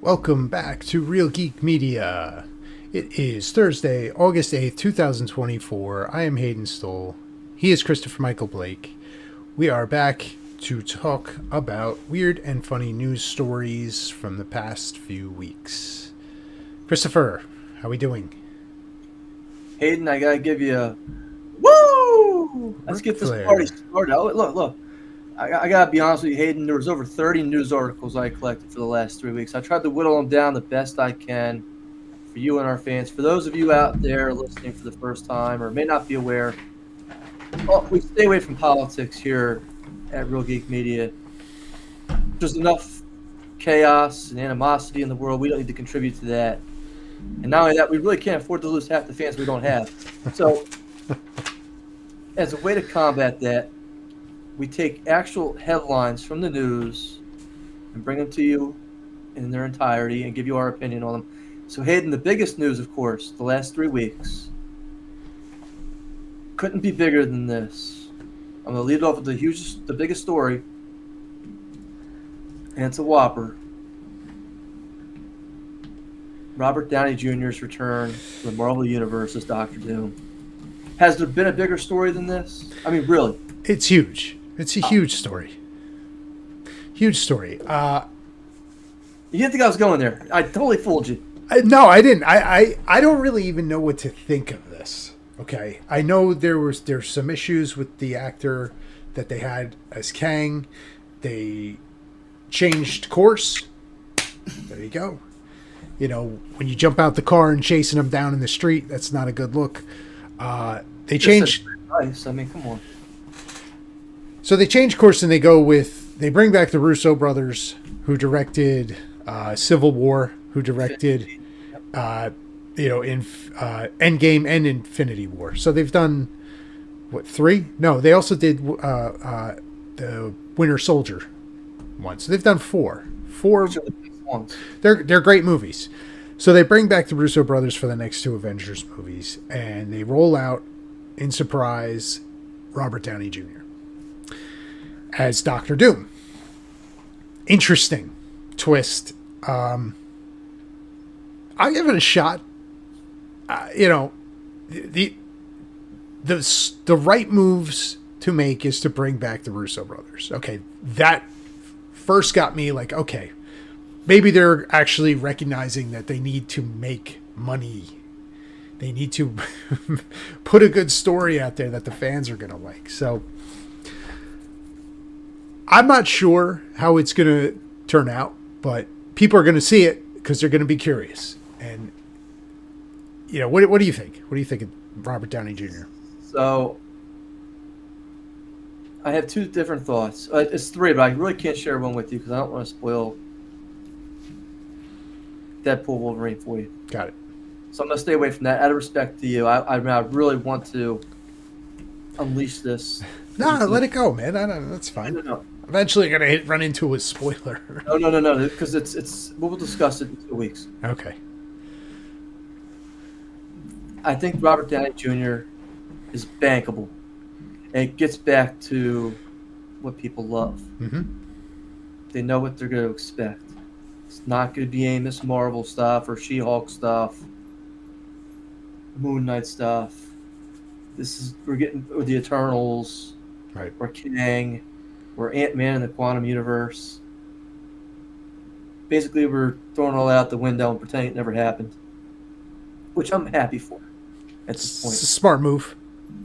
Welcome back to Real Geek Media. It is Thursday, August 8th, 2024. I am Hayden Stoll. He is Christopher Michael Blake. We are back to talk about weird and funny news stories from the past few weeks. Christopher, how are we doing? Hayden, I gotta give you a woo! Let's get this party started. Oh, look. I gotta be honest with you, Hayden. There was over 30 news articles I collected for the last 3 weeks. I tried to whittle them down the best I can for you and our fans. For those of you out there listening for the first time or may not be aware, we stay away from politics here at Real Geek Media. There's enough chaos and animosity in the world. We don't need to contribute to that. And not only that, we really can't afford to lose half the fans we don't have. So, as a way to combat that, we take actual headlines from the news and bring them to you in their entirety and give you our opinion on them. So, Hayden, the biggest news, of course, the last 3 weeks, couldn't be bigger than this. I'm going to lead it off with the biggest story, and it's a whopper. Robert Downey Jr.'s return to the Marvel Universe as Dr. Doom. Has there been a bigger story than this? I mean, really. It's huge. It's a huge story. Huge story. You didn't think I was going there. I totally fooled you. No, I didn't. I don't really even know what to think of this. Okay. I know there's some issues with the actor that they had as Kang. They changed course. There you go. You know, when you jump out the car and chasing them down in the street, that's not a good look. They changed. Nice. I mean, come on. So they change course and they bring back the Russo brothers who directed Civil War, who directed, Endgame and Infinity War. So they've done, 3? No, they also did the Winter Soldier one. So they've done 4. They're great movies. So they bring back the Russo brothers for the next 2 Avengers movies, and they roll out in surprise Robert Downey Jr. as Dr. Doom. Interesting twist. I'll give it a shot. The right moves to make is to bring back the Russo brothers. Okay, that first got me like, okay, maybe they're actually recognizing that they need to make money. They need to put a good story out there that the fans are going to like. So I'm not sure how it's going to turn out, but people are going to see it because they're going to be curious. And, what do you think? What do you think of Robert Downey Jr.? So I have 2 different thoughts. It's 3, but I really can't share one with you because I don't want to spoil Deadpool Wolverine for you. Got it. So I'm going to stay away from that out of respect to you. I really want to unleash this. No, let it go, man. That's fine. No. Eventually you're going to run into a spoiler. No, because it's we'll discuss it in 2 weeks. Okay. I think Robert Downey Jr. is bankable. And it gets back to what people love. Mm-hmm. They know what they're going to expect. It's not going to be any Miss Marvel stuff or She-Hulk stuff, Moon Knight stuff. We're getting the Eternals, right? Or Kang, or Ant-Man in the Quantum Universe. Basically, we're throwing all that out the window and pretending it never happened, which I'm happy for at this point. It's a smart move.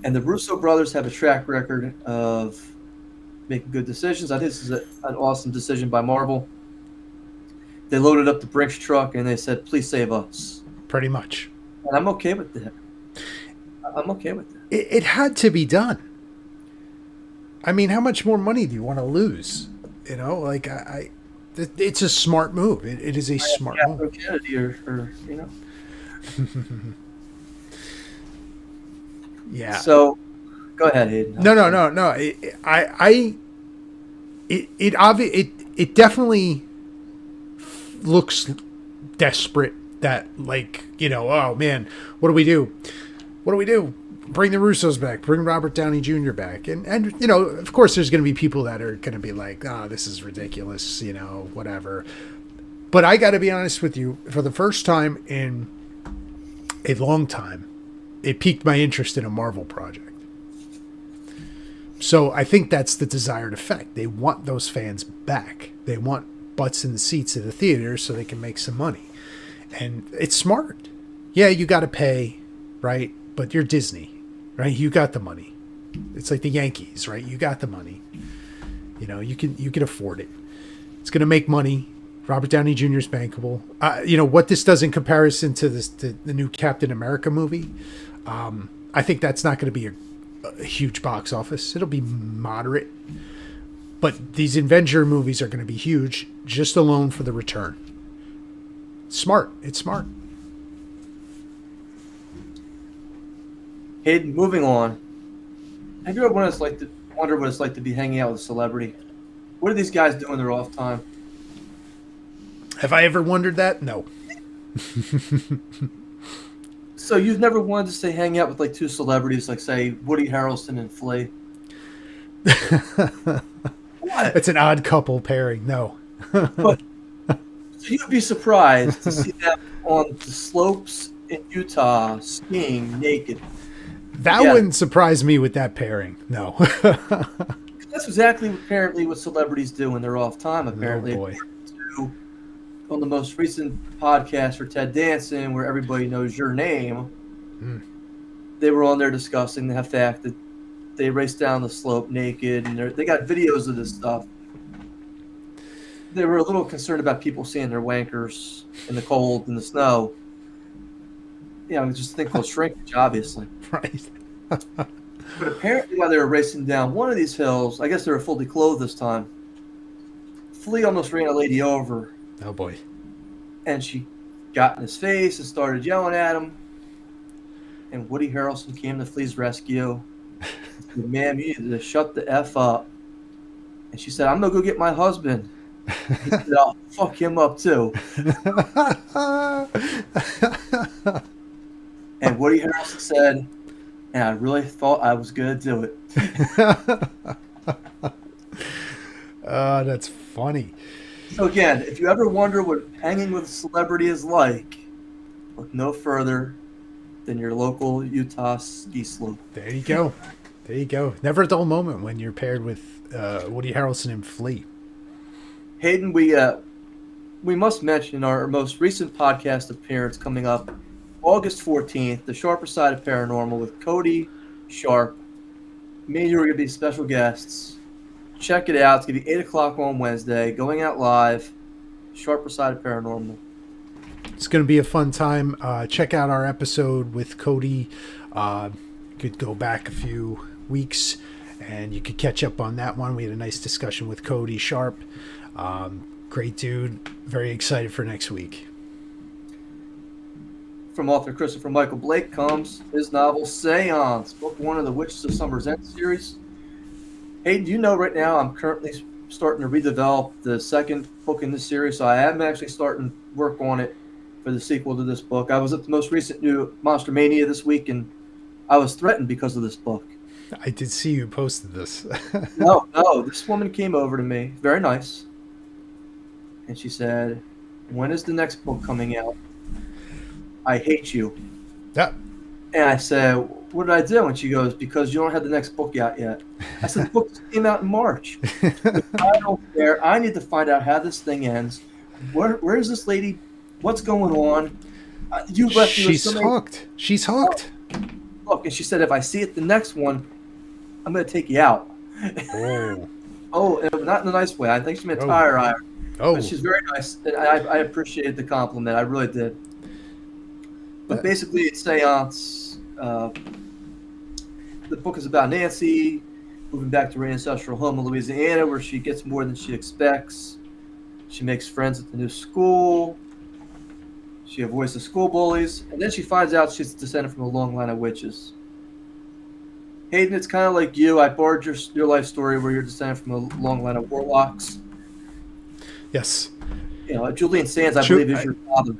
And the Russo brothers have a track record of making good decisions. I think this is an awesome decision by Marvel. They loaded up the Brinks truck and they said, "Please save us." Pretty much. And I'm okay with that. It had to be done. I mean, how much more money do you want to lose? It's a smart move. It is a smart move. Kennedy Yeah. So, go ahead, Hayden. No. It definitely looks desperate that, oh man, what do we do? Bring the Russos back. Bring Robert Downey Jr. back. And of course there's going to be people that are going to be like, this is ridiculous, whatever. But I got to be honest with you, for the first time in a long time, it piqued my interest in a Marvel project. So I think that's the desired effect. They want those fans back. They want butts in the seats of the theater so they can make some money. And it's smart. Yeah, you got to pay, right? But you're Disney, right? You got the money. It's like the Yankees, right? You got the money. You know, you can afford it. It's going to make money. Robert Downey Jr. is bankable. You know, what this does in comparison to the new Captain America movie, I think that's not going to be a huge box office. It'll be moderate. But these Avenger movies are going to be huge just alone for the return. Smart. It's smart. Hayden, moving on. Have you ever wondered what it's like to be hanging out with a celebrity? What do these guys do in their off time? Have I ever wondered that? No. So you've never wanted to say hang out with like two celebrities, like say Woody Harrelson and Flea? What? It's an odd couple pairing. No. But, so you'd be surprised to see them on the slopes in Utah skiing naked. That wouldn't surprise me with that pairing. No. That's exactly apparently what celebrities do when they're off time. Apparently, oh boy. On the most recent podcast for Ted Danson, where everybody knows your name, they were on there discussing the fact that they raced down the slope naked, and they got videos of this stuff. They were a little concerned about people seeing their wankers in the cold and the snow. Yeah, just a thing called shrinkage, obviously. Right. But apparently, while they were racing down one of these hills, I guess they were fully clothed this time. Flea almost ran a lady over. Oh boy. And she got in his face and started yelling at him. And Woody Harrelson came to Flea's rescue. He said, "Ma'am, you need to shut the F up." And she said, "I'm going to go get my husband." He said, "I'll fuck him up too." And Woody Harrelson said, "And I really thought I was going to do it." Oh, that's funny. So again, if you ever wonder what hanging with a celebrity is like, look no further than your local Utah ski slope. There you go. There you go. Never a dull moment when you're paired with Woody Harrelson and Flea. Hayden, we must mention our most recent podcast appearance coming up August 14th, The Sharper Side of Paranormal with Cody Sharp. Me and you are going to be special guests. Check it out. It's going to be 8 o'clock on Wednesday, going out live, Sharper Side of Paranormal. It's going to be a fun time. Check out our episode with Cody. Could go back a few weeks, and you could catch up on that one. We had a nice discussion with Cody Sharp. Great dude. Very excited for next week. From author Christopher Michael Blake comes his novel Seance, book 1 of the Witches of Summer's End series. Hey, do you know right now I'm currently starting to redevelop the second book in this series, so I am actually starting work on it for the sequel to this book. I was at the most recent new Monster Mania this week, and I was threatened because of this book. I did see you posted this. No, this woman came over to me, very nice, and she said, "When is the next book coming out? I hate you." Yeah. And I said, "What did I do?" And she goes, "Because you don't have the next book out yet." I said, "The book came out in March." I don't care. I need to find out how this thing ends. Where is this lady? What's going on? You left me with She's hooked. She's hooked. Look, and she said, "If I see it the next one, I'm going to take you out." Oh. Oh, and not in a nice way. I think she meant tire iron. Oh. But she's very nice. And I appreciated the compliment. I really did. But basically, it's Seance. The book is about Nancy moving back to her ancestral home in Louisiana, where she gets more than she expects. She makes friends at the new school. She avoids the school bullies. And then she finds out she's descended from a long line of witches. Hayden, it's kind of like you. I borrowed your life story where you're descended from a long line of warlocks. Yes. You know, Julian Sands, I believe, is your father.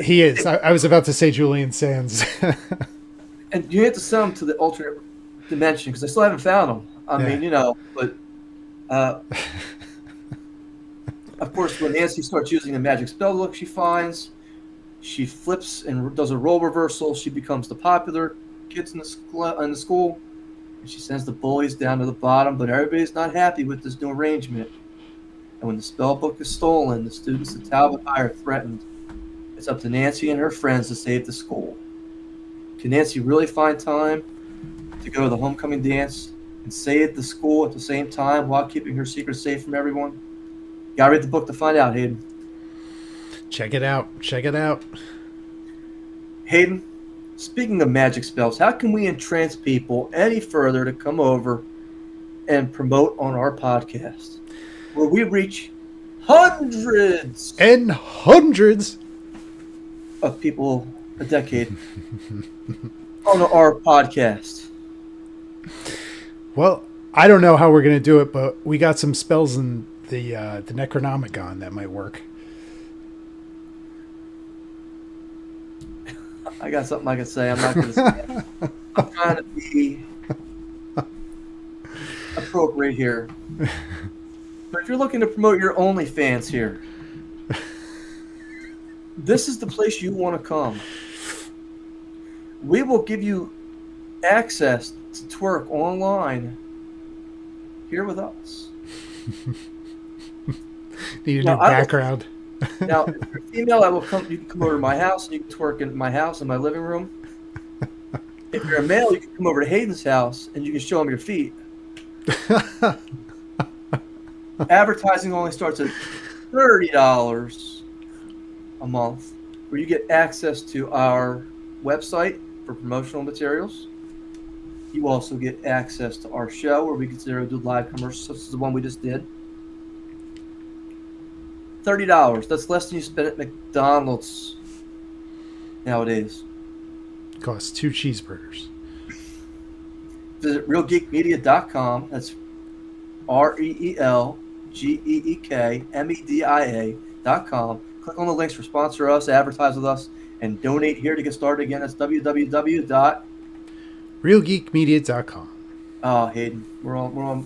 He is. I was about to say Julian Sands. And you have to send him to the alternate dimension because I still haven't found him. I mean, you know, but Of course, when Nancy starts using the magic spell book she finds, she flips and does a role reversal. She becomes the popular kids in the school, and she sends the bullies down to the bottom. But everybody's not happy with this new arrangement. And when the spell book is stolen, the students at Talbot High are threatened. It's up to Nancy and her friends to save the school. Can Nancy really find time to go to the homecoming dance and save the school at the same time while keeping her secret safe from everyone? Gotta read the book to find out, Hayden. Check it out. Check it out. Hayden, speaking of magic spells, how can we entrance people any further to come over and promote on our podcast, where we reach hundreds and hundreds of people a decade on our podcast? Well, I don't know how we're going to do it, but we got some spells in the Necronomicon that might work. I got something I can say. I'm not going to say it. I'm trying to be appropriate here. But if you're looking to promote your OnlyFans here, this is the place you want to come. We will give you access to twerk online here with us. Need a new background. Now, if you're female, you can come over to my house and you can twerk in my house in my living room. If you're a male, you can come over to Hayden's house and you can show him your feet. Advertising only starts at $30 a month, where you get access to our website for promotional materials. You also get access to our show, where we consider to do live commercials, such as the one we just did. $30. That's less than you spend at McDonald's nowadays. Costs 2 cheeseburgers. Visit realgeekmedia.com. That's ReelGeekmedia.com. Click on the links for sponsor us, advertise with us, and donate here to get started again. That's realgeekmedia.com. Oh, Hayden, we're on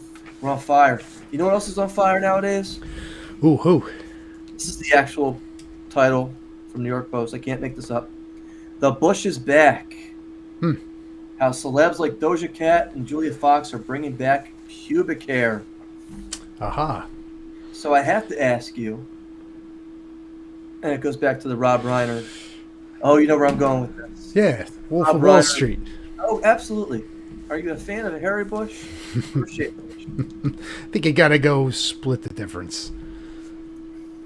fire. You know what else is on fire nowadays? Ooh. This is the actual title from New York Post. I can't make this up. The Bush is back. How celebs like Doja Cat and Julia Fox are bringing back pubic hair. Aha. So I have to ask you, and it goes back to the Rob Reiner. Oh, you know where I'm going with this. Yeah, Wolf Rob of Wall Reiner. Street. Oh, absolutely. Are you a fan of a hairy bush or a shaved bush? I think you got to go split the difference.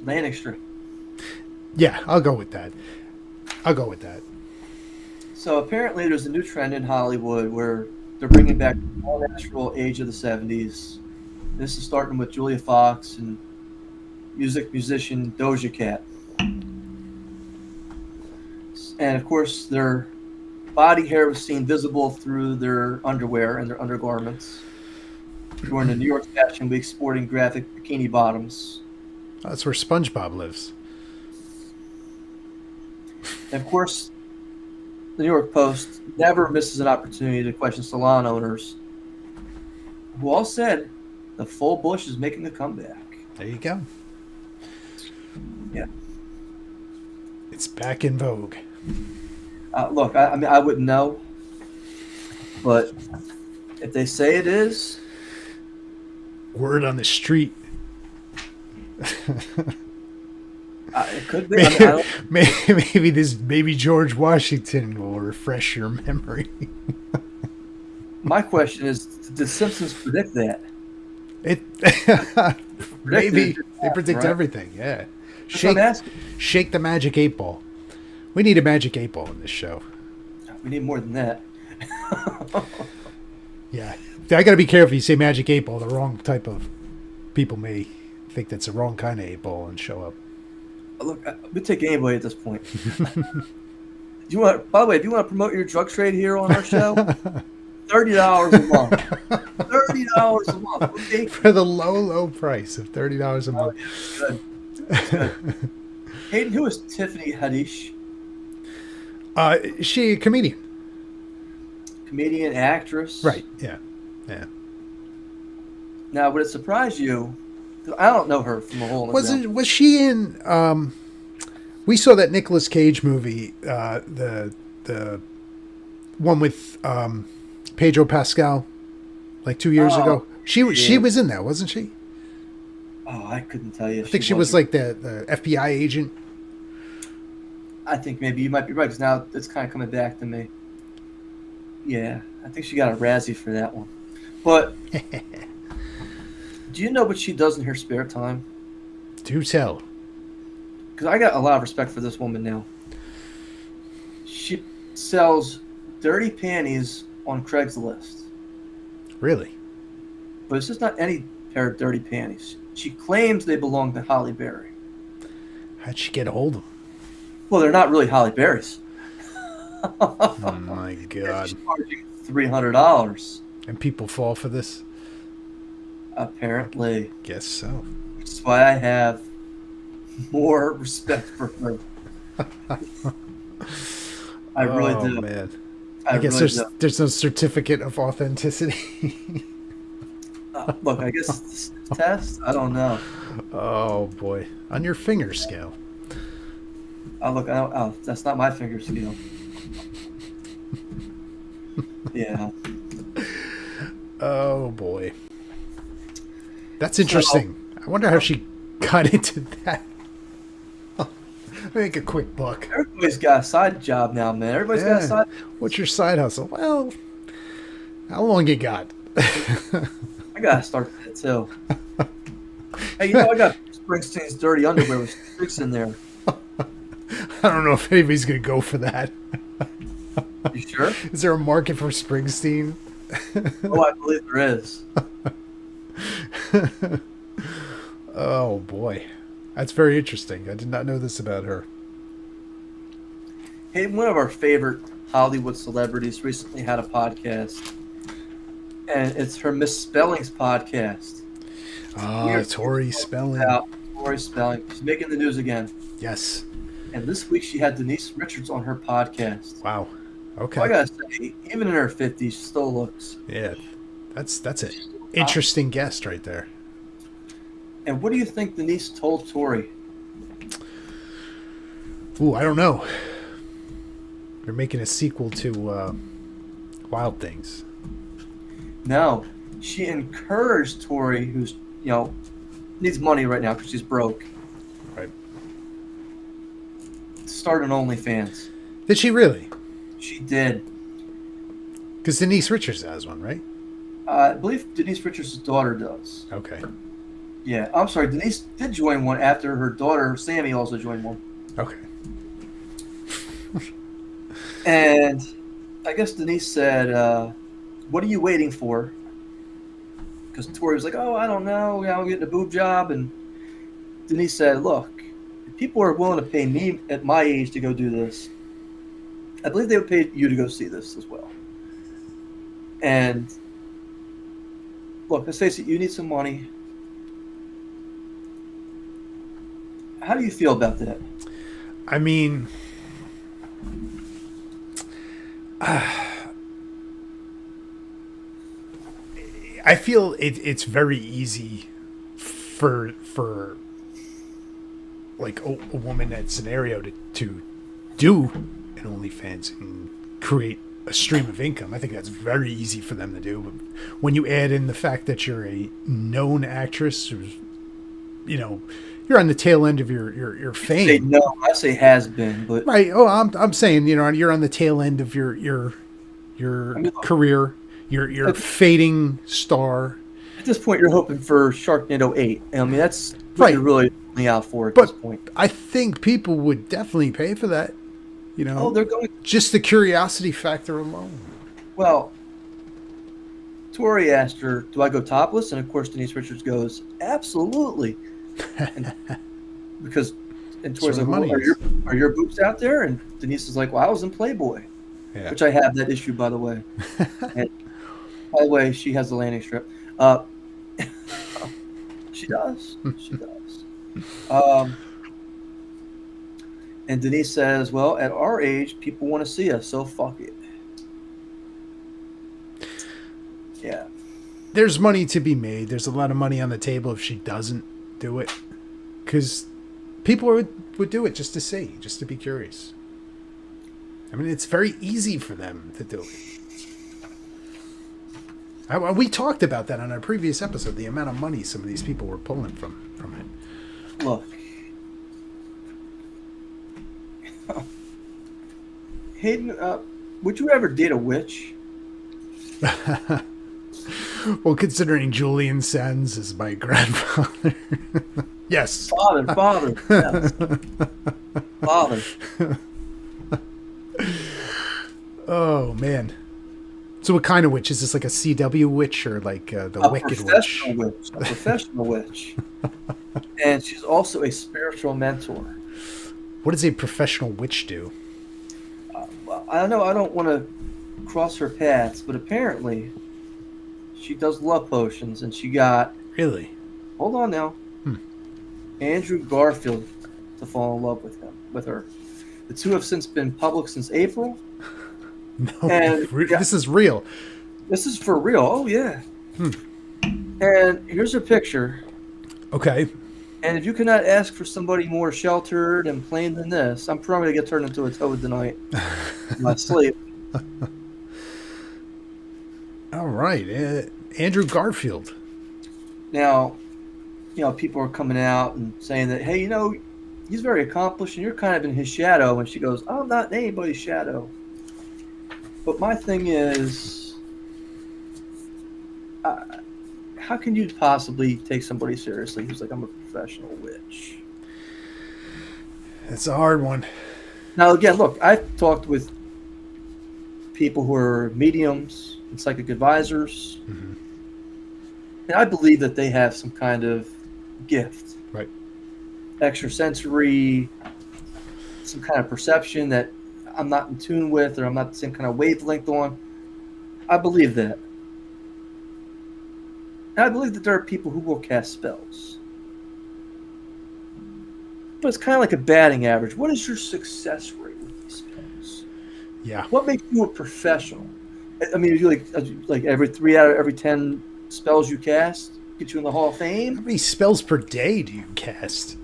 Lannister. Yeah, I'll go with that. So apparently there's a new trend in Hollywood where they're bringing back the all-natural age of the 70s. This is starting with Julia Fox and musician Doja Cat. And, of course, their body hair was seen visible through their underwear and their undergarments during the New York Fashion Week, sporting graphic bikini bottoms. That's where SpongeBob lives. And, of course, the New York Post never misses an opportunity to question salon owners, who all said the full bush is making a comeback. There you go. Yeah. It's back in vogue. Look, I mean, I wouldn't know, but if they say it is, word on the street. it could be. I mean, maybe this baby George Washington will refresh your memory. My question is, did Simpsons predict that? Maybe they predict everything. Yeah. Shake the magic 8 ball. We need a magic 8 ball in this show. We need more than that. Yeah. I got to be careful. You say magic 8 ball, the wrong type of people may think that's the wrong kind of 8 ball and show up. Look, we take anybody at this point. By the way, if you want to promote your drug trade here on our show, $30 a month. $30 a month. Okay? For the low price of $30 a month. Good. Good. Hayden, who is Tiffany Haddish? She a comedian. Comedian, actress. Right. Yeah. Now, would it surprise you I don't know her from a hole in the ground. Was she in? We saw that Nicolas Cage movie, the one with Pedro Pascal, like 2 years ago. She was in that, wasn't she? Oh, I couldn't tell you. I think she was like the FBI agent. I think maybe you might be right, because now it's kind of coming back to me. Yeah, I think she got a Razzie for that one. But do you know what she does in her spare time? Do tell. Because I got a lot of respect for this woman now. She sells dirty panties on Craigslist. Really? But it's just not any pair of dirty panties. She claims they belong to Holly Berry. How'd she get a hold of them? Well, they're not really Holly Berry's. Oh my God. She's charging $300. And people fall for this? Apparently. Guess so. Which is why I have more respect for her. I really do. Oh, man. I guess really there's no certificate of authenticity. Look, I guess it's a test. I don't know. Oh, boy. On your finger scale. Oh, that's not my finger scale. Yeah. Oh, boy. That's interesting. I wonder how she got into that. Make a quick buck. Everybody's got a side job now, man. Everybody's got a side. What's your side hustle? Well, how long you got? I gotta start that too. Hey, I got Springsteen's dirty underwear with streaks in there. I don't know if anybody's gonna go for that. You sure? Is there a market for Springsteen? Oh, I believe there is. Oh boy, that's very interesting. I did not know this about her. Hey, one of our favorite Hollywood celebrities recently had a podcast, and it's her Misspellings podcast. Tori Spelling. Tori Spelling. She's making the news again. Yes. And this week she had Denise Richards on her podcast. Wow. Okay. Well, I gotta say, even in her 50s, she still looks. Yeah, that's an interesting guest right there. And what do you think Denise told Tori? Ooh, I don't know. They're making a sequel to Wild Things. No, she encouraged Tori, who's needs money right now because she's broke, right, to start an OnlyFans. Did she really? She did. Because Denise Richards has one, right? I believe Denise Richards' daughter does. Okay. Yeah, I'm sorry. Denise did join one after her daughter, Sammy, also joined one. Okay. And I guess Denise said, what are you waiting for? Because Tori was like, oh, I don't know. I'm getting a boob job. And Denise said, look, if people are willing to pay me at my age to go do this, I believe they would pay you to go see this as well. And look, let's face it, you need some money. How do you feel about that? I mean, I feel it's very easy for like a woman in that scenario to do an OnlyFans and create a stream of income. I think that's very easy for them to do. But when you add in the fact that you're a known actress, who's, you're on the tail end of your fame. Say no, I say has been, but right. Oh, I'm saying you're on the tail end of your career. You're fading star. At this point, you're hoping for Sharknado 8. I mean, that's what right. you're really looking out for at but this point. I think people would definitely pay for that. Oh, they're going. Just the curiosity factor alone. Well, Tori asked her, "Do I go topless?" And of course, Denise Richards goes, "Absolutely." Because Tori's like, well, "Are your boobs out there?" And Denise is like, "Well, I was in Playboy," which I have that issue, by the way. And by the way, she has the landing strip. She does. She does. And Denise says, well, at our age, people want to see us, so fuck it. Yeah. There's money to be made. There's a lot of money on the table if she doesn't do it. Because people would do it just to see, just to be curious. I mean, it's very easy for them to do it. We talked about that on our previous episode, the amount of money some of these people were pulling from it. Look. Hayden, would you ever date a witch? Well, considering Julian Sands is my grandfather. Yes. Father. Yes. Father. Oh, man. So what kind of witch? Is this like a CW witch or like the Wicked Witch? A professional witch. And she's also a spiritual mentor. What does a professional witch do? Well, I don't know. I don't want to cross her paths, but apparently she does love potions, and she got... Really? Hold on now. Andrew Garfield to fall in love with her. The two have since been public since April. No, this is real. This is for real. Oh, yeah. And here's a picture. Okay. And if you cannot ask for somebody more sheltered and plain than this, I'm probably going to get turned into a toad tonight in my sleep. All right. Andrew Garfield. Now, people are coming out and saying that, hey, he's very accomplished and you're kind of in his shadow. And she goes, I'm not in anybody's shadow. But my thing is, how can you possibly take somebody seriously who's like, I'm a professional witch? It's a hard one. Now, again, look, I've talked with people who are mediums and psychic advisors, and I believe that they have some kind of gift. Right. Extrasensory, some kind of perception that I'm not in tune with, or I'm not the same kind of wavelength on. I believe that. And I believe that there are people who will cast spells. But it's kind of like a batting average. What is your success rate with these spells? Yeah. What makes you a professional? I mean, you like every 3 out of every 10 spells you cast get you in the Hall of Fame? How many spells per day do you cast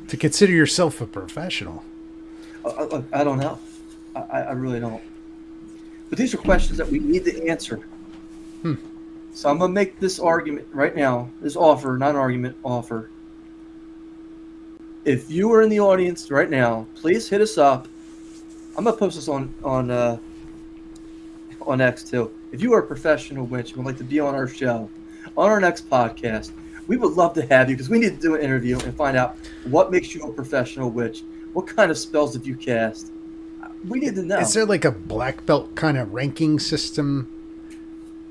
to consider yourself a professional? I don't know. I really don't. But these are questions that we need to answer. So I'm going to make this argument right now, this offer, not argument, offer. If you are in the audience right now, please hit us up. I'm going to post this on X too. If you are a professional witch and would like to be on our show, on our next podcast, we would love to have you because we need to do an interview and find out what makes you a professional witch. What kind of spells have you cast? We need to know. Is there like a black belt kind of ranking system?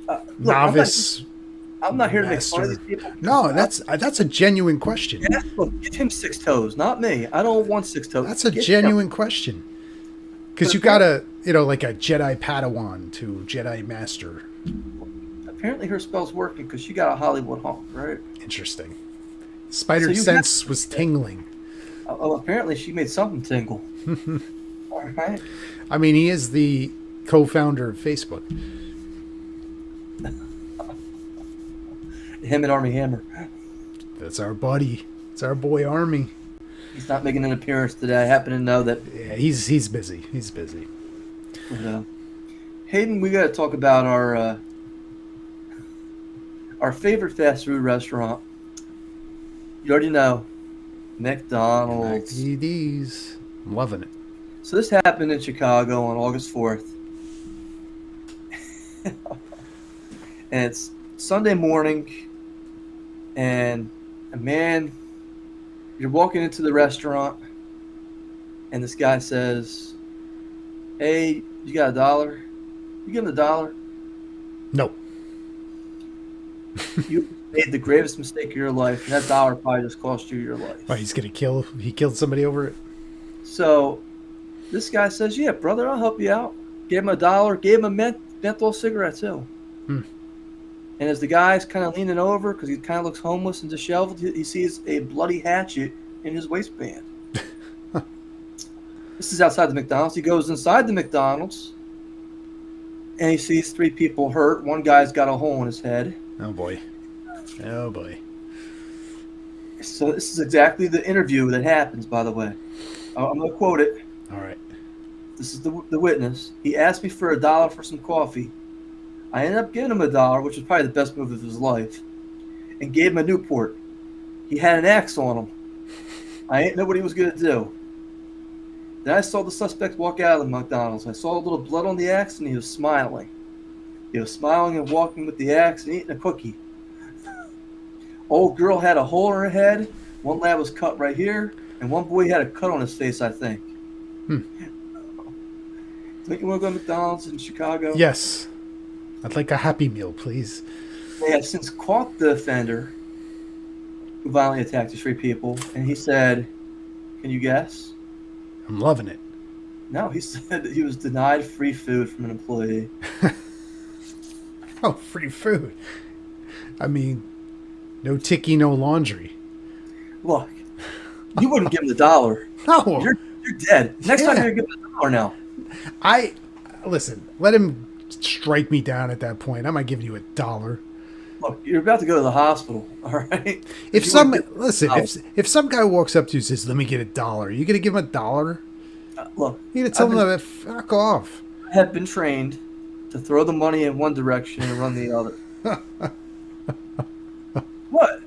Look, Novice. I'm not here to make fun of these people. No, that's a genuine question. Yeah, look, give him 6 toes, not me. I don't want 6 toes. That's a genuine question. Because you got like a Jedi Padawan to Jedi Master. Apparently her spell's working because she got a Hollywood honk, right? Interesting. Spider sense was tingling. Oh, apparently she made something tingle. All right. I mean, he is the co-founder of Facebook. Him and Army Hammer. That's our buddy. It's our boy Army. He's not making an appearance today. I happen to know that. Yeah, he's busy. He's busy. Hayden, we got to talk about our favorite fast food restaurant. You already know, McDonald's. McD's. I'm loving it. So this happened in Chicago on August 4th. And it's Sunday morning, and a man, you're walking into the restaurant, and this guy says, hey, you got $1? You give him $1? No. You made the gravest mistake of your life, and that $1 probably just cost you your life. Why, he killed somebody over it? So this guy says, yeah, brother, I'll help you out. Gave him $1, gave him a menthol cigarette too. And as the guy's kind of leaning over, because he kind of looks homeless and disheveled, he sees a bloody hatchet in his waistband. This is outside the McDonald's. He goes inside the McDonald's, and he sees 3 people hurt. One guy's got a hole in his head. Oh, boy. Oh, boy. So this is exactly the interview that happens, by the way. I'm going to quote it. All right. This is the witness. He asked me for $1 for some coffee. I ended up giving him $1, which was probably the best move of his life, and gave him a Newport. He had an axe on him. I ain't know what he was going to do. Then I saw the suspect walk out of the McDonald's. I saw a little blood on the axe, and he was smiling. He was smiling and walking with the axe and eating a cookie. Old girl had a hole in her head. One lad was cut right here, and one boy had a cut on his face, I think. Think you want to go to McDonald's in Chicago? Yes. I'd like a Happy Meal, please. They have since caught the offender who violently attacked the 3 people, and he said, can you guess? I'm loving it. No, he said that he was denied free food from an employee. Oh, free food. I mean, no ticky, no laundry. Look, you wouldn't give him $1. No. You're dead. Next time you're going to give him $1 now. Listen, let him strike me down at that point. I'm not giving you $1. Look, you're about to go to the hospital, all right? If some guy walks up to you and says, let me get $1, are you going to give him $1? Look. You're going to tell him to fuck off. I have been trained to throw the money in one direction and run the other. What?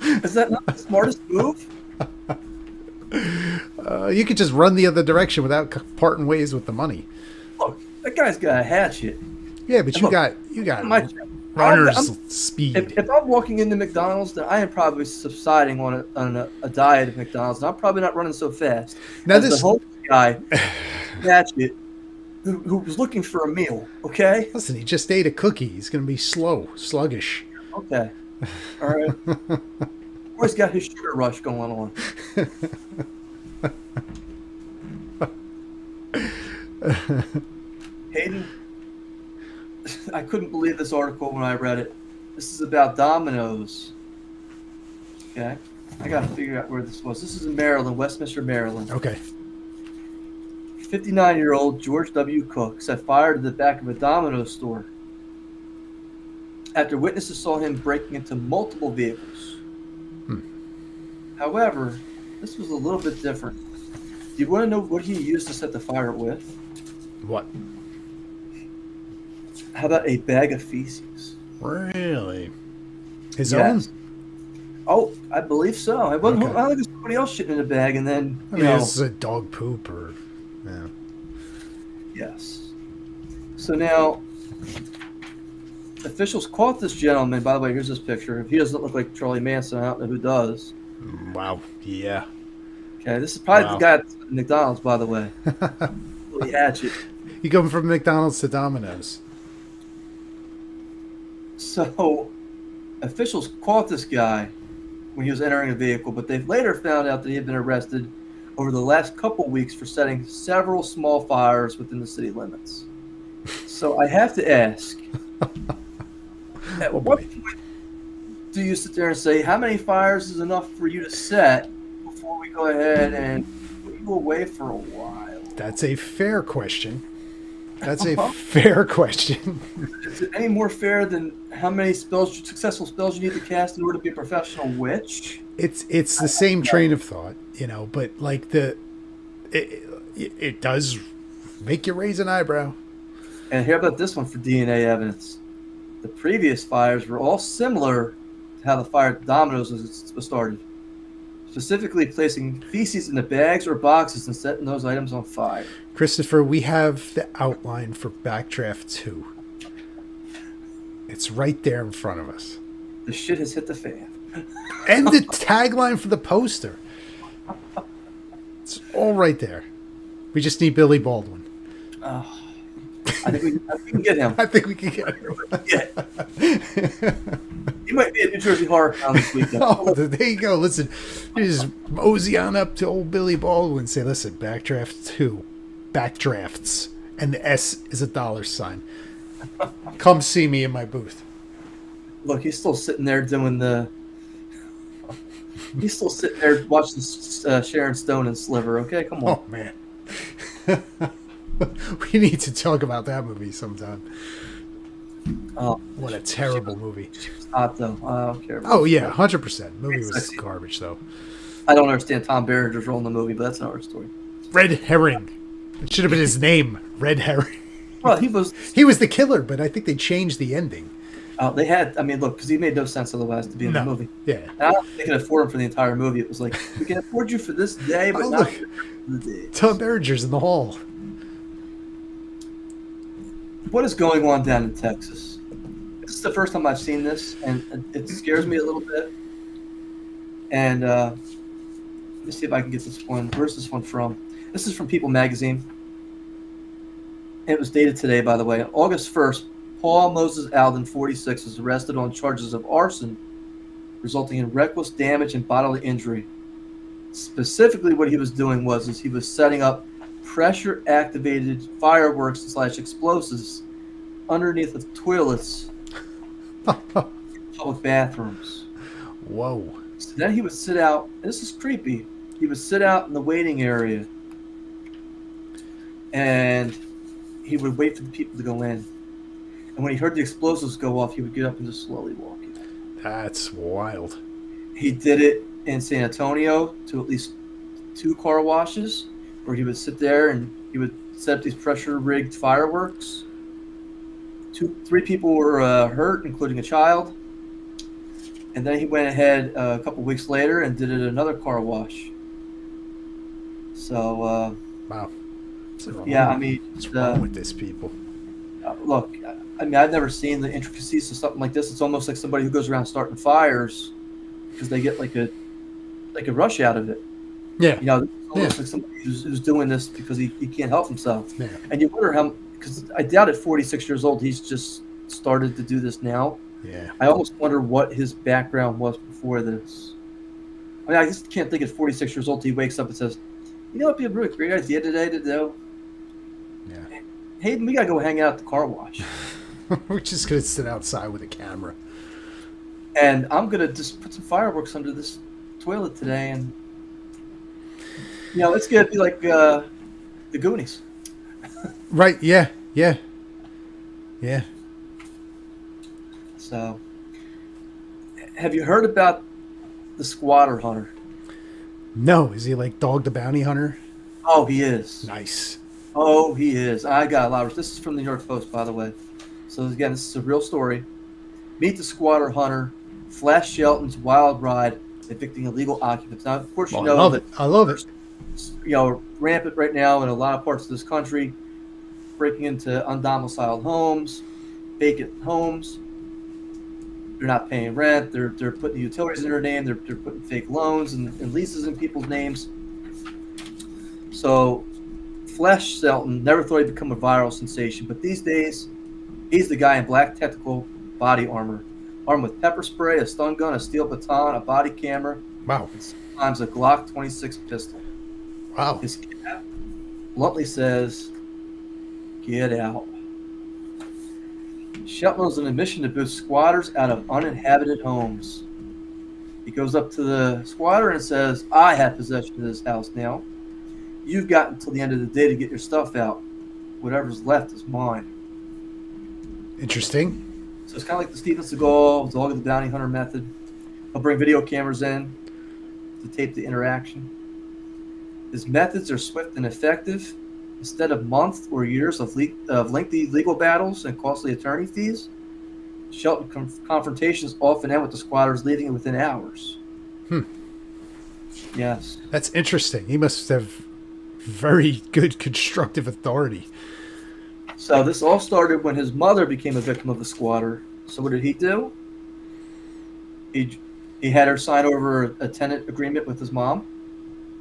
Is that not the smartest move? You could just run the other direction without parting ways with the money. Look, that guy's got a hatchet. Yeah, but you got runner's speed. If I'm walking into McDonald's, then I am probably subsiding on a diet of McDonald's, and I'm probably not running so fast. Now the whole guy, hatchet, who was looking for a meal. Okay. Listen, he just ate a cookie. He's going to be sluggish. Okay. All right. Always got his sugar rush going on. Hayden, I couldn't believe this article when I read it. This is about Domino's. Okay. I got to figure out where this was. This is in Maryland, Westminster, Maryland. Okay. 59-year-old George W. Cook set fire to the back of a Domino's store after witnesses saw him breaking into multiple vehicles. However, this was a little bit different. Do you want to know what he used to set the fire with? What? How about a bag of feces? Really? His own? Oh, I believe so. I don't think there's somebody else shitting in a bag, and then it's a dog poop or yeah. Yes. So now, officials caught this gentleman. By the way, here's this picture. If he doesn't look like Charlie Manson, I don't know who does. Wow. Yeah. Okay, this is probably the guy at McDonald's, by the way. Really hatchet. You go from McDonald's to Domino's. So, officials caught this guy when he was entering a vehicle, but they've later found out that he had been arrested over the last couple weeks for setting several small fires within the city limits. So I have to ask, at what point do you sit there and say, how many fires is enough for you to set before we go ahead and put you away for a while? That's a fair question. That's a fair question. Is it any more fair than how many successful spells you need to cast in order to be a professional witch? It's the same train of thought, but like it does make you raise an eyebrow. And here about this one for DNA evidence. The previous fires were all similar to how the fire at Domino's was started. Specifically placing feces in the bags or boxes and setting those items on fire. Christopher, we have the outline for Backdraft 2. It's right there in front of us. The shit has hit the fan. And the tagline for the poster. It's all right there. We just need Billy Baldwin. I think we can get him. I think we can get him. Yeah. He might be at New Jersey Horror Con this weekend. Oh, there you go. Listen, you just mosey on up to old Billy Baldwin and say, listen, Backdraft 2. Backdrafts. And the S is a $sign. Come see me in my booth. Look, he's still sitting there doing the... He's still sitting there watching Sharon Stone and Sliver, okay? Come on. Oh, man. We need to talk about that movie sometime. Oh, What a terrible movie. she was hot though. I don't care about Oh the yeah, story. 100%. Movie It's was sexy. garbage though. I don't understand Tom Berenger's role in the movie, but that's another story. Red Herring. It should have been his name, Red Herring. Well, he was. He was the killer, but I think they changed the ending. They had. I mean, look, because he made no sense otherwise to be in the No. movie. Yeah. And I don't think they could afford him for the entire movie. It was like, we can afford you for this day, but Oh, not look. for the day. Tom Berenger's in the hall. What is going on down in Texas? This is the first time I've seen this, and it scares me a little bit. And let me see if I can get this one. Where's this one from? This is from People Magazine. It was dated today, by the way. On August 1st, Paul Moses Alden, 46, was arrested on charges of arson, resulting in reckless damage and bodily injury. Specifically, what he was doing was he was setting up pressure-activated fireworks / explosives underneath of toilets in public bathrooms. Whoa. So then he would sit out. This is creepy. He would sit out in the waiting area, and he would wait for the people to go in. And when he heard the explosives go off, he would get up and just slowly walk in. That's wild. He did it in San Antonio to at least 2 car washes, where he would sit there and he would set up these pressure-rigged fireworks. 3 people were hurt, including a child. And then he went ahead a couple weeks later and did it at another car wash. So, Wow. yeah, I mean, What's wrong with this people? look, I mean, I've never seen the intricacies of something like this. It's almost like somebody who goes around starting fires because they get like a rush out of it. Yeah. You know, it's almost like somebody who's doing this because he can't help himself. Yeah. And you wonder how, because I doubt at 46 years old he's just started to do this now. Yeah. I almost wonder what his background was before this. I mean, I just can't think at 46 years old he wakes up and says, you know, it'd be a really great idea today to do. Yeah. Hayden, we gotta go hang out at the car wash. We're just gonna sit outside with a camera. And I'm gonna just put some fireworks under this toilet today, and you know, it's gonna be like the Goonies. Right. Yeah. Yeah. Yeah. So, have you heard about the squatter hunter? No. Is he like Dog the Bounty Hunter? Oh, he is. Nice. Oh, he is. I got a lot of. This is from the New York Post, by the way. So again, this is a real story. Meet the squatter hunter. Flash Shelton's wild ride evicting illegal occupants. Now, of course, you know I love it. I love it. You know, rampant right now in a lot of parts of this country, breaking into undomiciled homes, vacant homes. They're not paying rent. They're putting utilities in their name. They're putting fake loans and leases in people's names. So, Flash Shelton never thought he'd become a viral sensation, but these days, he's the guy in black technical body armor, armed with pepper spray, a stun gun, a steel baton, a body camera, Wow. and sometimes a Glock 26 pistol. Wow. His cap bluntly says, "Get out." Shelton was on a mission to boost squatters out of uninhabited homes. He goes up to the squatter and says, "I have possession of this house now. You've got until the end of the day to get your stuff out. Whatever's left is mine." Interesting. So it's kind of like the Steven Seagal, Dog of the Bounty Hunter method. He'll bring video cameras in to tape the interaction. His methods are swift and effective. Instead of months or years of lengthy legal battles and costly attorney fees, Shelton confrontations often end with the squatters leaving it within hours. Yes. That's interesting. He must have very good constructive authority. So this all started when his mother became a victim of the squatter. So what did he do? He had her sign over a tenant agreement with his mom,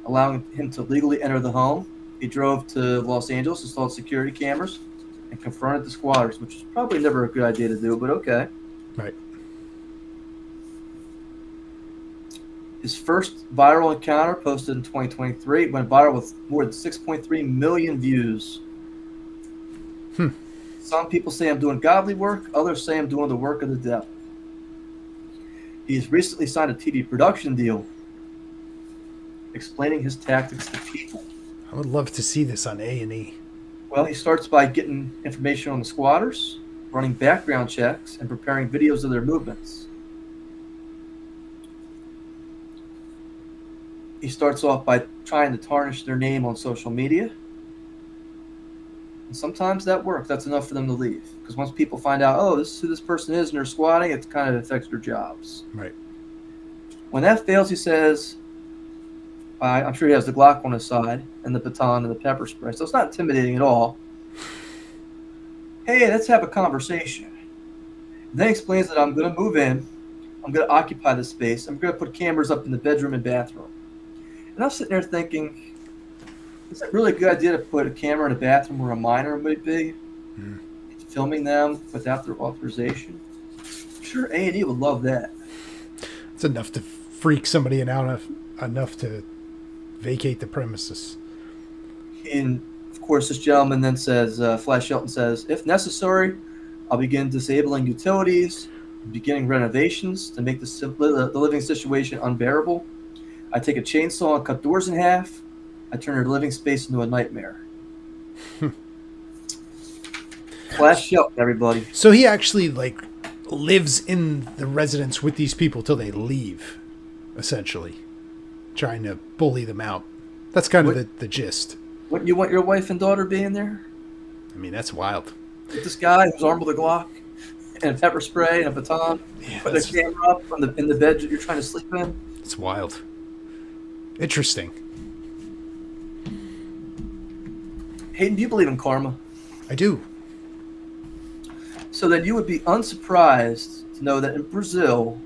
allowing him to legally enter the home. He drove to Los Angeles, installed security cameras, and confronted the squatters, which is probably never a good idea to do, but okay. Right. His first viral encounter, posted in 2023, went viral with more than 6.3 million views. Some people say I'm doing godly work. Others say I'm doing the work of the devil. He's recently signed a TV production deal explaining his tactics to people. I would love to see this on A&E. Well, he starts by getting information on the squatters. running background checks, and preparing videos of their movements. He starts off by trying to tarnish their name on social media. And sometimes that works. That's enough for them to leave. Because once people find out, oh, this is who this person is, and they're squatting, it kind of affects their jobs. Right. When that fails, he says, I'm sure he has the Glock on his side, and the baton and the pepper spray. So it's not intimidating at all. Hey, let's have a conversation. And then he explains that I'm going to move in. I'm going to occupy the space. I'm going to put cameras up in the bedroom and bathroom. And I'm sitting there thinking, is it really a good idea to put a camera in a bathroom where a minor might be? Filming them without their authorization? I'm sure A&E would love that. It's enough to freak somebody out enough to vacate the premises. And, of course, this gentleman then says, Flash Shelton says, if necessary, I'll begin disabling utilities, beginning renovations to make the living situation unbearable. I take a chainsaw and cut doors in half. I turn her living space into a nightmare. Flash Shelton, everybody. So he actually lives in the residence with these people till they leave, essentially, trying to bully them out. That's kind of the gist. Wouldn't you want your wife and daughter being there? I mean, that's wild. With this guy who's armed with a Glock and a pepper spray and a baton, put a camera up in the bed that you're trying to sleep in. It's wild. Interesting. Hayden, do you believe in karma? I do. So then you would be unsurprised to know that in Brazil,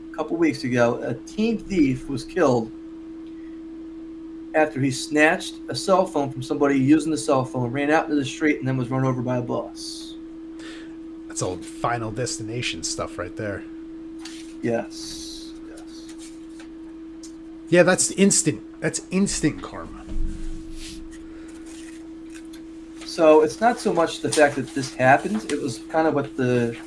a couple weeks ago, a teen thief was killed after he snatched a cell phone from somebody using the cell phone, ran out into the street, and then was run over by a bus. That's old Final Destination stuff right there. Yes. Yeah, that's instant. That's instant karma. So it's not so much the fact that this happened. It was kind of what the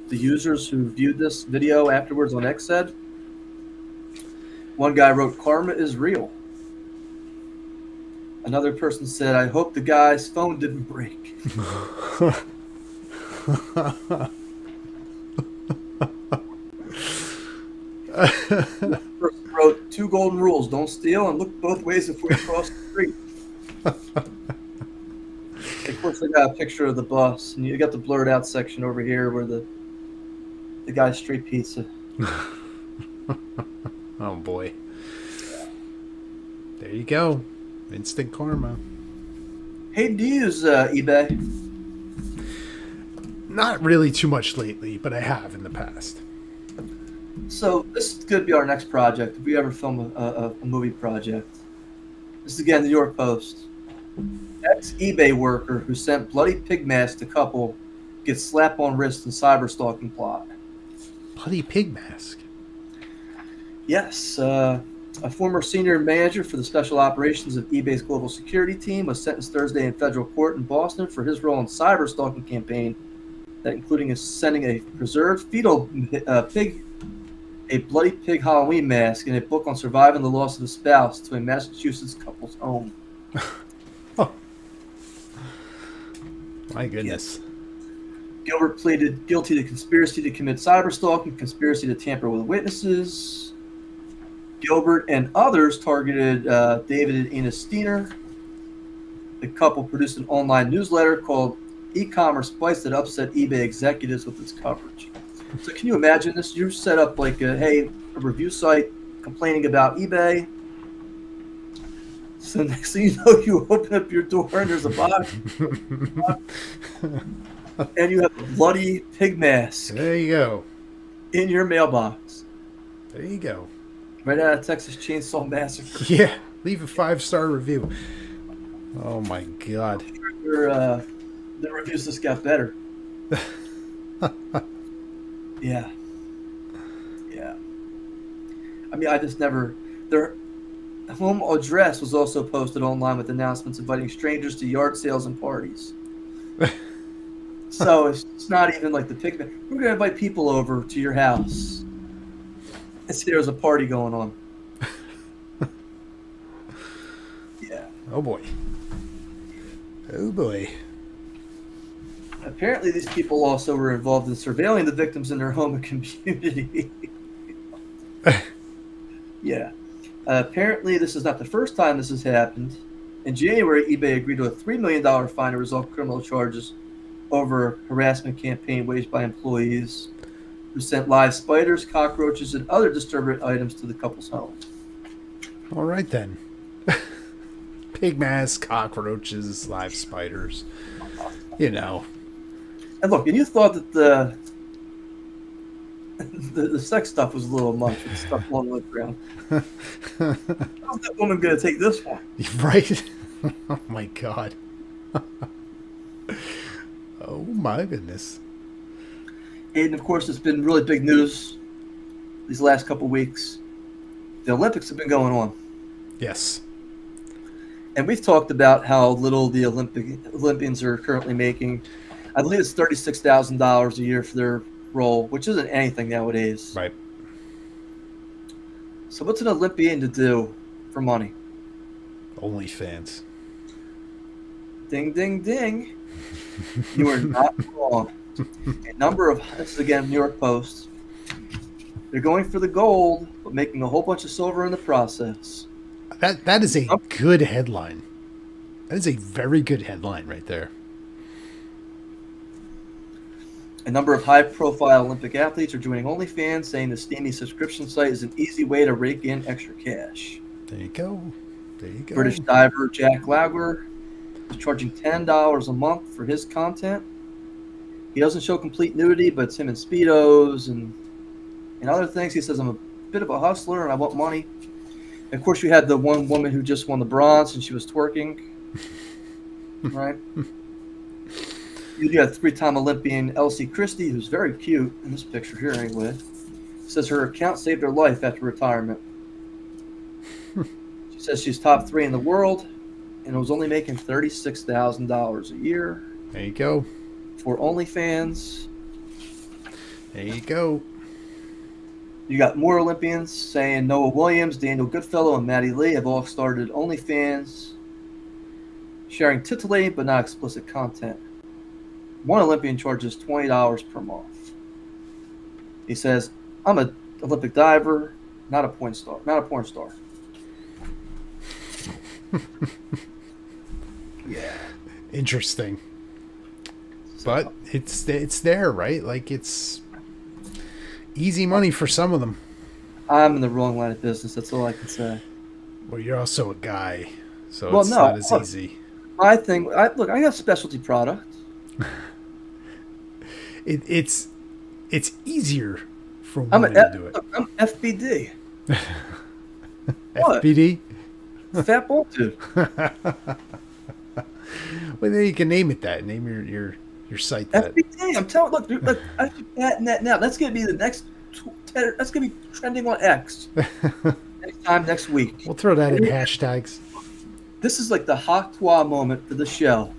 users who viewed this video afterwards on X said. One guy wrote, "Karma is real." Another person said, "I hope the guy's phone didn't break." One person wrote, "Two golden rules: don't steal and look both ways before you cross the street." Of course, I got a picture of the bus, and you got the blurred out section over here where the guy's street pizza. Oh boy. There you go. Instant karma. Hey, do you use eBay? Not really too much lately, but I have in the past. So this could be our next project if we ever film a movie project. This is again the New York Post. Ex-eBay worker who sent bloody pig mask to couple gets slap on wrist in cyber stalking plot. Bloody pig mask. Yes, a former senior manager for the special operations of eBay's global security team was sentenced Thursday in federal court in Boston for his role in cyber stalking campaign that including sending a preserved fetal pig, a bloody pig Halloween mask, and a book on surviving the loss of a spouse to a Massachusetts couple's home. Oh. My goodness. Yes. Gilbert pleaded guilty to conspiracy to commit cyberstalking, conspiracy to tamper with witnesses. Gilbert and others targeted David and Ina Steiner. The couple produced an online newsletter called E-commerce Bites that upset eBay executives with its coverage. So can you imagine this? You set up like a review site complaining about eBay. So next thing you know, you open up your door and there's a box. And you have a bloody pig mask. There you go. In your mailbox. There you go. Right out of Texas Chainsaw Massacre. Yeah. Leave a 5-star review. Oh my God. The reviews just got better. Yeah. I mean, I just never. Their home address was also posted online with announcements inviting strangers to yard sales and parties. So it's not even like the pig. We're going to invite people over to your house and see there's a party going on. Yeah. Oh boy. Oh boy. Apparently, these people also were involved in surveilling the victims in their home and community. Yeah. Apparently, this is not the first time this has happened. In January, eBay agreed to a $3 million fine to resolve criminal charges over a harassment campaign waged by employees who sent live spiders, cockroaches, and other disturbing items to the couple's home. All right, then. Pig masks, cockroaches, live spiders. You know. And look, and you thought that the sex stuff was a little much with stuff along the ground. How's that woman going to take this one? Right? Oh, my God. Oh, my goodness. And, of course, it's been really big news these last couple weeks. The Olympics have been going on. Yes. And we've talked about how little the Olympians are currently making. I believe it's $36,000 a year for their role, which isn't anything nowadays. Right. So what's an Olympian to do for money? OnlyFans. Ding, ding, ding. You are not wrong. A number of, this is again New York Post, they're going for the gold, but making a whole bunch of silver in the process. That is a good headline. That is a very good headline right there. A number of high-profile Olympic athletes are joining OnlyFans, saying the steamy subscription site is an easy way to rake in extra cash. There you go. There you go. British diver Jack Lauer is charging $10 a month for his content. He doesn't show complete nudity, but it's him in Speedos and other things. He says, I'm a bit of a hustler and I want money. And of course, you had the one woman who just won the bronze and she was twerking. Right? You got three-time Olympian Elsie Christie, who's very cute in this picture here anyway. Says her account saved her life after retirement. She says she's top 3 in the world and was only making $36,000 a year. There you go. For OnlyFans. There you go. You got more Olympians saying Noah Williams, Daniel Goodfellow, and Maddie Lee have all started OnlyFans, sharing titillating but not explicit content. One Olympian charges $20 per month. He says, I'm an Olympic diver, not a porn star. Yeah. Interesting. But it's there, right? Like, it's easy money for some of them. I'm in the wrong line of business. That's all I can say. Well, you're also a guy, so it's not as easy. I got specialty product. It's easier for women to do it. I'm FBD. FBD? Fat ball dude. Well, then you can name it that. Name your site that. FBD. I'm telling. Look, dude, I should patent that now. That's gonna be the next. That's gonna be trending on X. next week. We'll throw that in hashtags. This is like the hot toit moment for the show.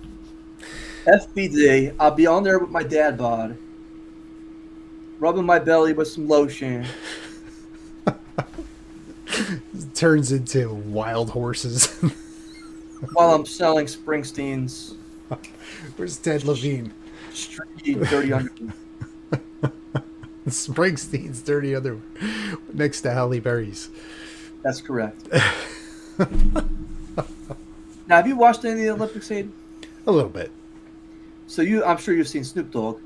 FBD. I'll be on there with my dad bod, rubbing my belly with some lotion. It turns into wild horses. While I'm selling Springsteen's. Where's Ted Levine? Street Dirty Underwear. Springsteen's Dirty Underwear next to Halle Berry's. That's correct. Now, have you watched any of the Olympics, Aiden? A little bit. So I'm sure you've seen Snoop Dogg.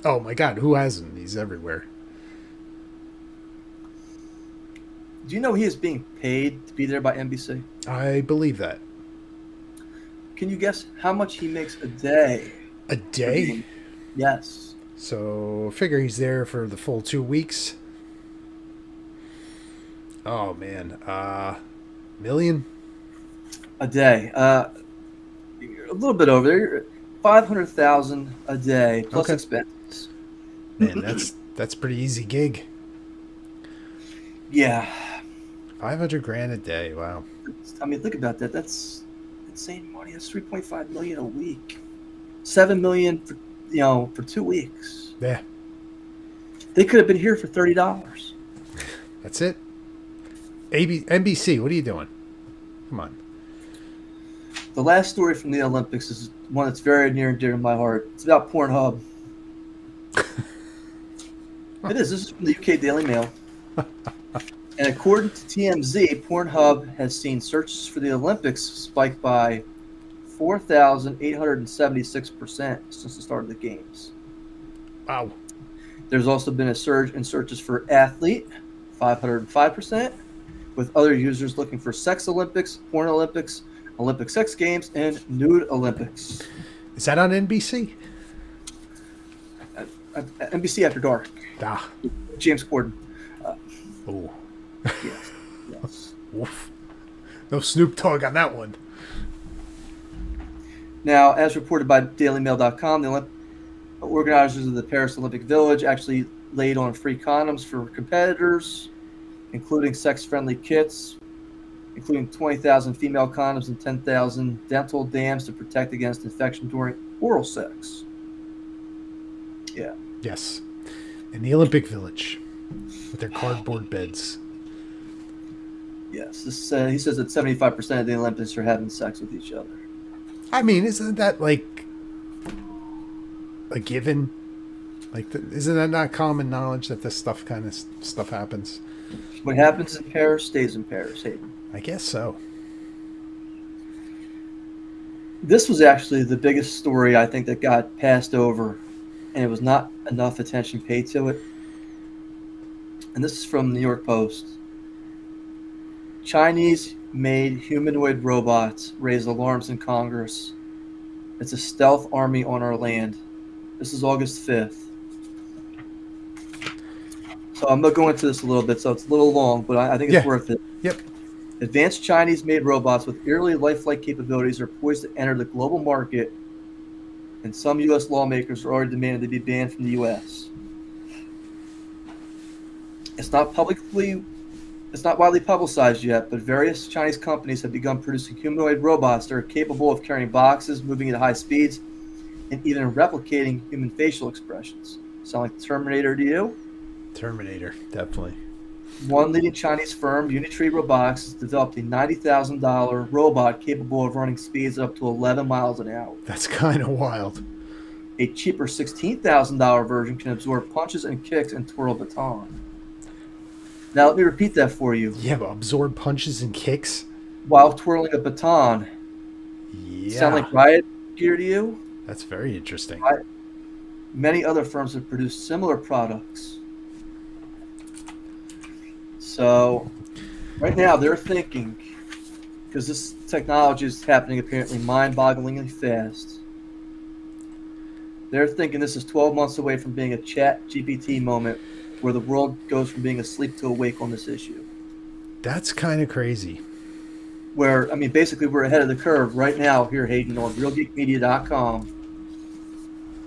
Oh my God, who hasn't? He's everywhere. Do you know he is being paid to be there by NBC? I believe that. Can you guess how much he makes a day? A day? Yes. So figure he's there for the full 2 weeks. Oh man, million a day. A little bit over there. 500,000 a day plus expenses. Man, that's pretty easy gig. Yeah. 500 grand a day. Wow. I mean, think about that. That's insane money. That's 3.5 million a week. 7 million for 2 weeks. Yeah. They could have been here for $30. That's it. NBC, what are you doing? Come on. the last story from the Olympics is one that's very near and dear to my heart. It's about Pornhub. It is. This is from the UK Daily Mail. And according to TMZ, Pornhub has seen searches for the Olympics spike by 4,876% since the start of the games. Wow. There's also been a surge in searches for athlete, 505%, with other users looking for sex Olympics, porn Olympics, Olympic sex games, and nude Olympics. Is that on NBC? NBC After Dark. Ah. James Corden. Oh. Yes. Yes. Oof. No Snoop Dogg on that one. Now, as reported by DailyMail.com, the organizers of the Paris Olympic Village actually laid on free condoms for competitors, including sex-friendly kits, including 20,000 female condoms and 10,000 dental dams to protect against infection during oral sex. Yeah. Yes. In the Olympic Village with their cardboard beds. Yes. He says that 75% of the Olympians are having sex with each other. I mean, isn't that like a given? Like, isn't that not common knowledge that this stuff happens? What happens in Paris stays in Paris, Hayden. I guess so. This was actually the biggest story I think that got passed over, and it was not enough attention paid to it. And this is from the New York Post. Chinese-made humanoid robots raise alarms in Congress. It's a stealth army on our land. This is August 5th. So I'm going to go into this a little bit, so it's a little long, but I think it's worth it. Yep. Advanced Chinese-made robots with eerily lifelike capabilities are poised to enter the global market, and some U.S. lawmakers are already demanding they be banned from the U.S. It's not widely publicized yet, but various Chinese companies have begun producing humanoid robots that are capable of carrying boxes, moving at high speeds, and even replicating human facial expressions. Sound like the Terminator to you? Terminator, definitely. One leading Chinese firm, Unitree Robotics, has developed a $90,000 robot capable of running speeds up to 11 miles an hour. That's kind of wild. A cheaper $16,000 version can absorb punches and kicks and twirl a baton. Now let me repeat that for you. Yeah, but absorb punches and kicks? While twirling a baton. Yeah. Sound like riot gear to you? That's very interesting. Many other firms have produced similar products. So, right now they're thinking, because this technology is happening apparently mind-bogglingly fast, they're thinking this is 12 months away from being a chat GPT moment where the world goes from being asleep to awake on this issue. That's kind of crazy. Where, I mean, basically we're ahead of the curve right now here, Hayden, on RealGeekMedia.com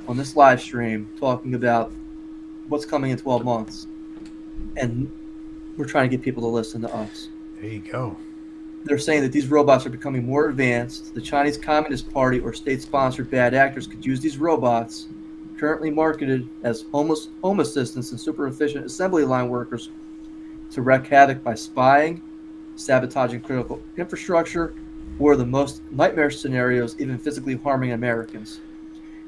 on this live stream talking about what's coming in 12 months. And we're trying to get people to listen to us. There you go. They're saying that these robots are becoming more advanced. The Chinese Communist Party or state-sponsored bad actors could use these robots, currently marketed as home assistants and super efficient assembly line workers, to wreak havoc by spying, sabotaging critical infrastructure, or the most nightmare scenarios, even physically harming Americans.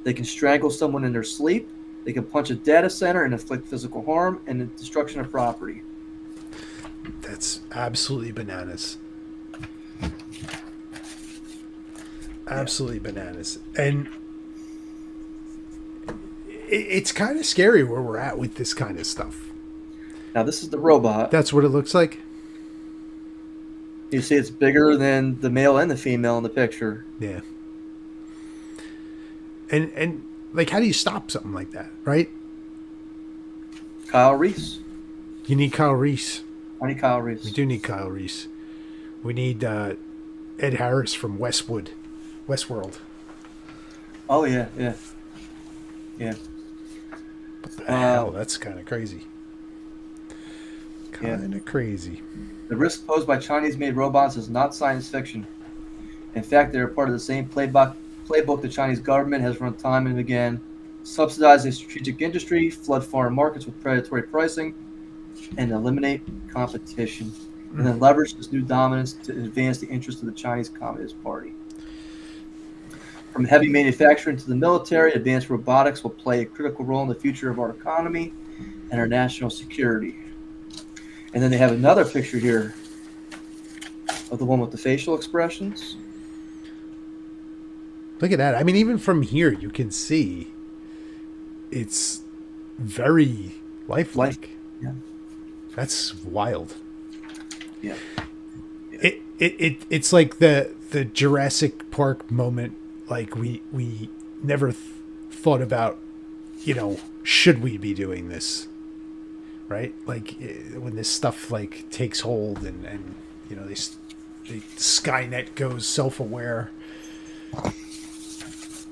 They can strangle someone in their sleep. They can punch a data center and inflict physical harm and the destruction of property. That's absolutely bananas. Absolutely bananas. And it's kind of scary where we're at with this kind of stuff. Now, this is the robot. That's what it looks like? You see it's bigger than the male and the female in the picture. Yeah. And like, how do you stop something like that, right? Kyle Reese. You need Kyle Reese. I need Kyle Reese. We do need Kyle Reese. We need Ed Harris from Westworld. Oh, yeah. What the hell? That's kind of crazy. Kind of crazy. The risk posed by Chinese-made robots is not science fiction. In fact, they are part of the same playbook the Chinese government has run time and again: subsidize a strategic industry, flood foreign markets with predatory pricing, and eliminate competition, and then leverage this new dominance to advance the interests of the Chinese Communist Party. From heavy manufacturing to the military, advanced robotics will play a critical role in the future of our economy and our national security. And then they have another picture here of the one with the facial expressions. Look at that. I mean, even from here, you can see it's very lifelike. Yeah. That's wild. Yeah. It's like the Jurassic Park moment. Like we never thought about, should we be doing this? Right? Like when this stuff like takes hold and the Skynet goes self-aware. It's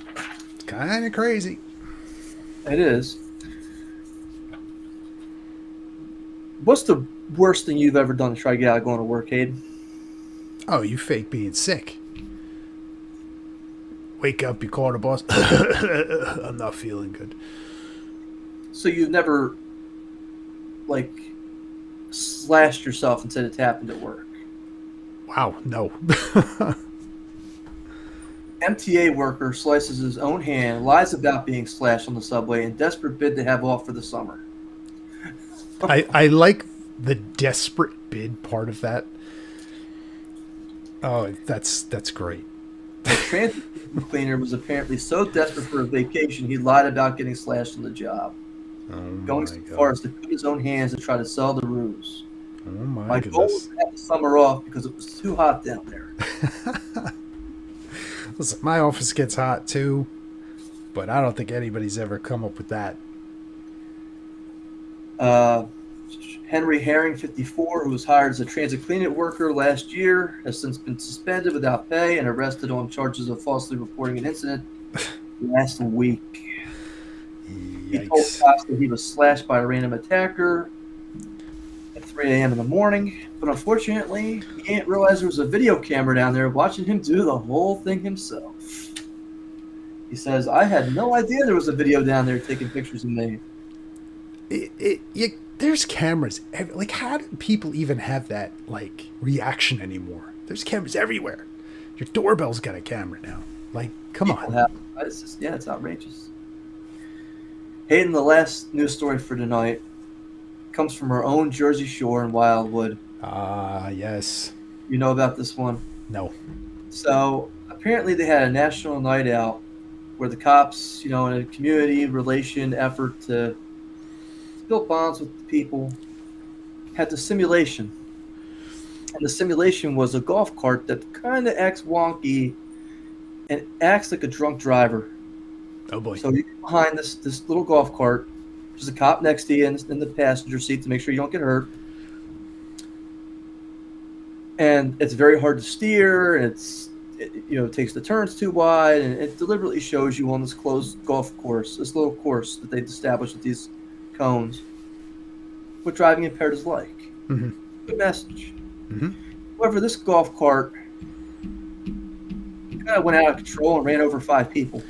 kind of crazy. It is. What's the worst thing you've ever done to try to get out of going to work, Hayden? Oh, you fake being sick. Wake up, you call the boss. I'm not feeling good. So you've never, slashed yourself and said it's happened at work? Wow, no. MTA worker slices his own hand, lies about being slashed on the subway in desperate bid to have off for the summer. I like the desperate bid part of that. Oh, that's great. The transit cleaner was apparently so desperate for a vacation, he lied about getting slashed on the job. Going so far as to put his own hands and try to sell the ruse. Oh my My goal was to have the summer off because it was too hot down there. Listen, my office gets hot too, but I don't think anybody's ever come up with that. Henry Herring, 54, who was hired as a transit cleaning worker last year, has since been suspended without pay and arrested on charges of falsely reporting an incident last week. Yikes. He told cops that he was slashed by a random attacker at 3 a.m. in the morning, but unfortunately, he didn't realize there was a video camera down there watching him do the whole thing himself. He says, I had no idea there was a video down there taking pictures of me. There's cameras. Like, how do people even have that, reaction anymore? There's cameras everywhere. Your doorbell's got a camera now. Like, come on. It's outrageous. Hayden, the last news story for tonight comes from our own Jersey Shore in Wildwood. Ah, yes. You know about this one? No. So, apparently they had a national night out where the cops, in a community relation effort to build bonds with the people, had the simulation. And the simulation was a golf cart that kind of acts wonky and acts like a drunk driver. Oh, boy. So you get behind this little golf cart. There's a cop next to you in the passenger seat to make sure you don't get hurt. And it's very hard to steer, and it takes the turns too wide, and it deliberately shows you on this closed golf course, this little course that they've established with these cones, what driving impaired is like. Mm-hmm. Good message. Mm-hmm. However, this golf cart kind of went out of control and ran over 5 people.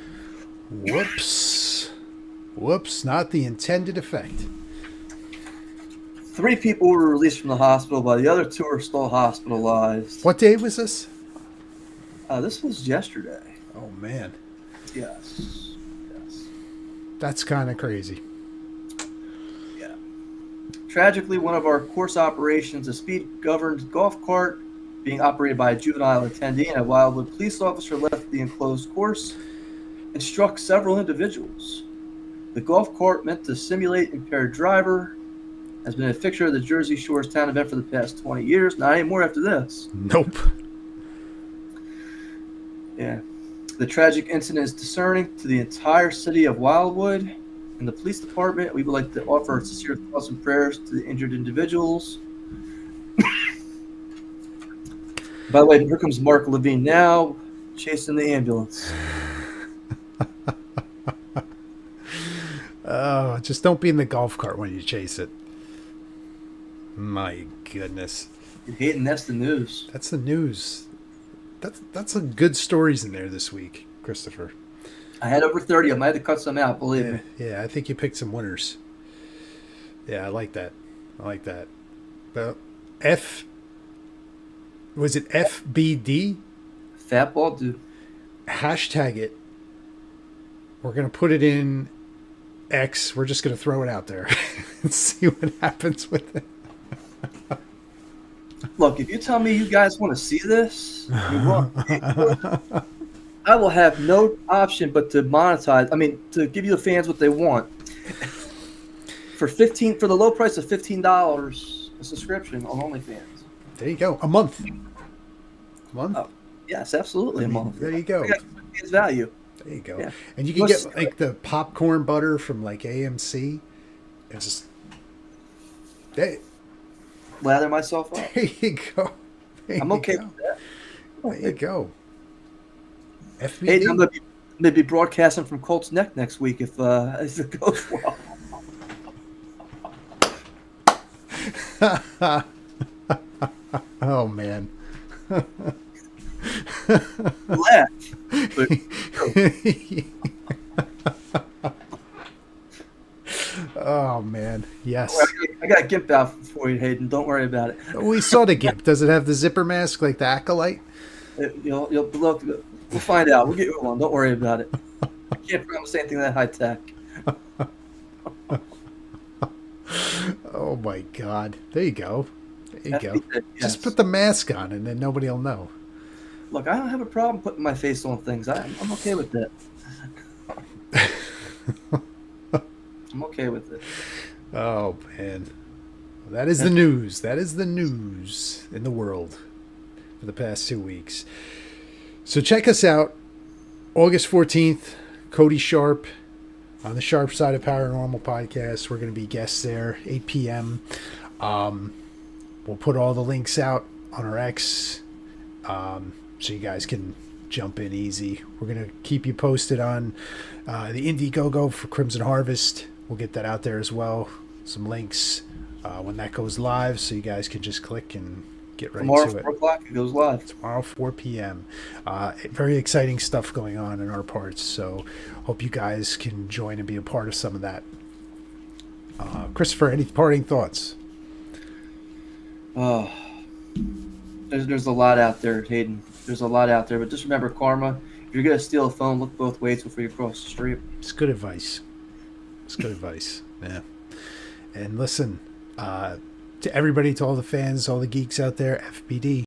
Whoops, not the intended effect. 3 people were released from the hospital, while the other 2 are still hospitalized. What day was this? This was yesterday. Oh, man. Yes. That's kind of crazy. Yeah. Tragically, one of our course operations, a speed-governed golf cart being operated by a juvenile attendee and a Wildwood police officer, left the enclosed course and struck several individuals. The golf cart, meant to simulate impaired driver, has been a fixture of the Jersey Shore's town event for the past 20 years. Not anymore after this. Nope. Yeah. The tragic incident is discerning to the entire city of Wildwood. In the police department, we would like to offer our sincere thoughts and prayers to the injured individuals. By the way, here comes Mark Levine now, chasing the ambulance. Oh, just don't be in the golf cart when you chase it. My goodness. You're hating, that's the news. That's the news. That's some good stories in there this week, Christopher. I had over 30 of them. I had to cut some out, believe me. Yeah, I think you picked some winners. Yeah, I like that. Well, was it FBD? Fat ball dude. Hashtag it We're going to put it in X. We're just going to throw it out there and see what happens with it. Look, if you tell me you guys want to see this, you're wrong. I will have no option but to monetize. I mean, to give you the fans what they want. For the low price of $15 a subscription on OnlyFans. There you go. A month. Oh, yes, absolutely. A month. There you go. It's value. There you go. Yeah. And you can get like the popcorn butter from like AMC. It's just Lather myself up. there you go. I'm okay with that. There you go. FBD. Hey, I'm going to be broadcasting from Colt's Neck next week if it goes well. Oh man. Laugh. But, oh man. Yes. I got a GIMP out for you, Hayden. Don't worry about it. We saw the GIMP. Does it have the zipper mask like the Acolyte? You'll look. We'll find out. We'll get you one. Don't worry about it. I can't promise anything that high tech. Oh my God. There you go. There you go. Yes. Just put the mask on and then nobody will know. Look, I don't have a problem putting my face on things. I'm okay with that. I'm okay with it. Oh man. Well, that is the news. That is the news in the world for the past 2 weeks. So check us out. August 14th, Cody Sharp on the Sharp Side of Paranormal podcast. We're going to be guests there, 8 p.m. We'll put all the links out on our X so you guys can jump in easy. We're going to keep you posted on the Indiegogo for Crimson Harvest. We'll get that out there as well. Some links when that goes live so you guys can just click and get right Tomorrow, to it. 4 o'clock, it goes live. Tomorrow, 4 p.m. Very exciting stuff going on in our parts, so hope you guys can join and be a part of some of that. Christopher, any parting thoughts? Oh, there's a lot out there, Hayden. There's a lot out there, but just remember, karma. If you're gonna steal a phone, look both ways before you cross the street. It's good advice. It's good advice. Yeah. And listen, to everybody, to all the fans, all the geeks out there, FBD.